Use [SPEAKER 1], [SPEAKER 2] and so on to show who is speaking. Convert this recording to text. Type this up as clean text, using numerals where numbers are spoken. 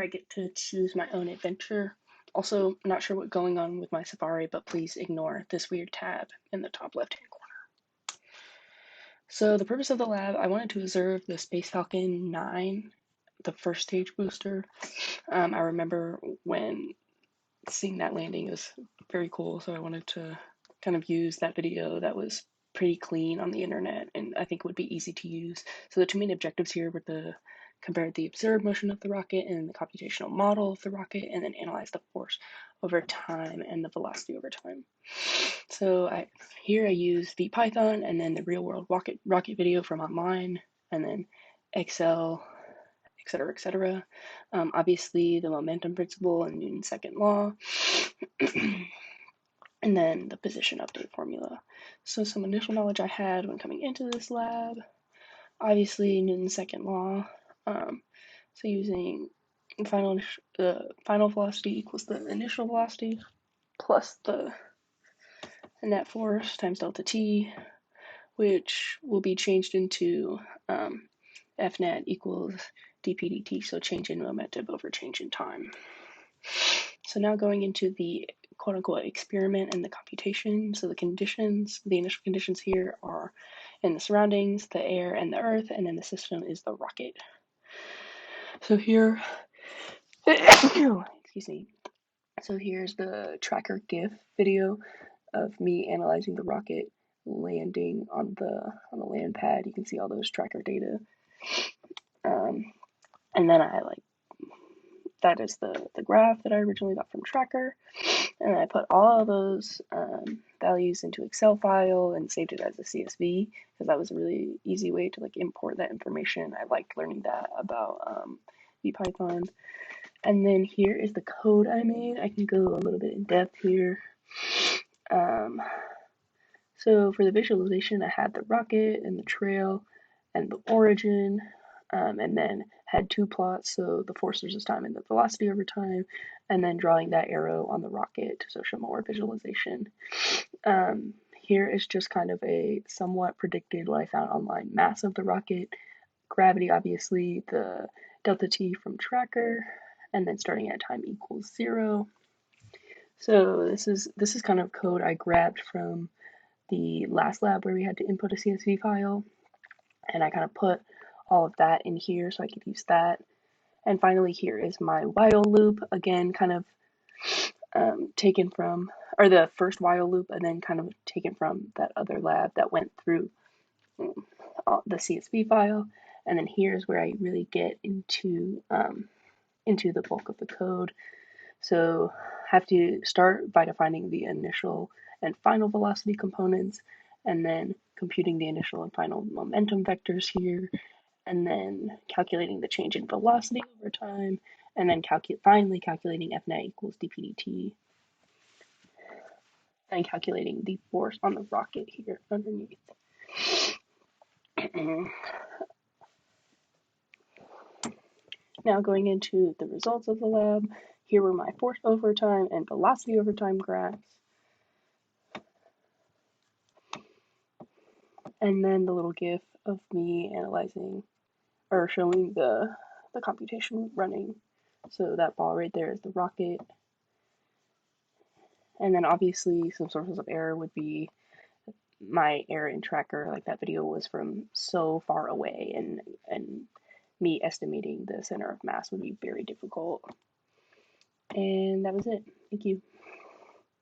[SPEAKER 1] I get to choose my own adventure. Also, not sure what's going on with my Safari, but please ignore this weird tab in the top left-hand corner. So the purpose of the lab, I wanted to observe the Space Falcon 9, the first stage booster. I remember when seeing that landing was very cool, so I wanted to kind of use that video that was pretty clean on the internet and I think would be easy to use. So the two main objectives here were to compare the observed motion of the rocket and the computational model of the rocket, and then analyze the force over time and the velocity over time. So here I use the Python and then the real world rocket video from online, and then Excel, etc., etc. Obviously, the momentum principle and Newton's second law, and then the position update formula. So some initial knowledge I had when coming into this lab, obviously Newton's second law. So using final velocity equals the initial velocity plus the net force times delta t, which will be changed into F net equals dp dt, so change in momentum over change in time. So now going into the quote unquote experiment and the computation. So the conditions, the initial conditions here are in the surroundings, the air and the earth, and then the system is the rocket. So here, excuse me. So here's the tracker GIF video of me analyzing the rocket landing on the land pad. You can see all those tracker data. And then that is the graph that I originally got from Tracker. And I put all of those values into Excel file and saved it as a CSV, because that was a really easy way to import that information. I liked learning that about Python. And then here is the code I made. I can go a little bit in depth here. So for the visualization, I had the rocket and the trail and the origin, and then had two plots, so the force versus time and the velocity over time, and then drawing that arrow on the rocket to show more visualization. Here is just kind of a somewhat predicted what I found online mass of the rocket, gravity obviously, the delta t from Tracker, and then starting at time equals 0. So this is kind of code I grabbed from the last lab where we had to input a CSV file, and I kind of put all of that in here so I could use that. And finally, here is my while loop, again, kind of taken from, or the first while loop, and then kind of taken from that other lab that went through the CSV file. And then here's where I really get into the bulk of the code. So have to start by defining the initial and final velocity components, and then computing the initial and final momentum vectors here, and then calculating the change in velocity over time, and then finally calculating F net equals dp dt, and calculating the force on the rocket here underneath. Now going into the results of the lab, here were my force over time and velocity over time graphs. And then the little GIF of me analyzing or showing the computation running. So that ball right there is the rocket. And then obviously some sources of error would be my error in Tracker, like that video was from so far away, and me estimating the center of mass would be very difficult. And that was it. Thank you.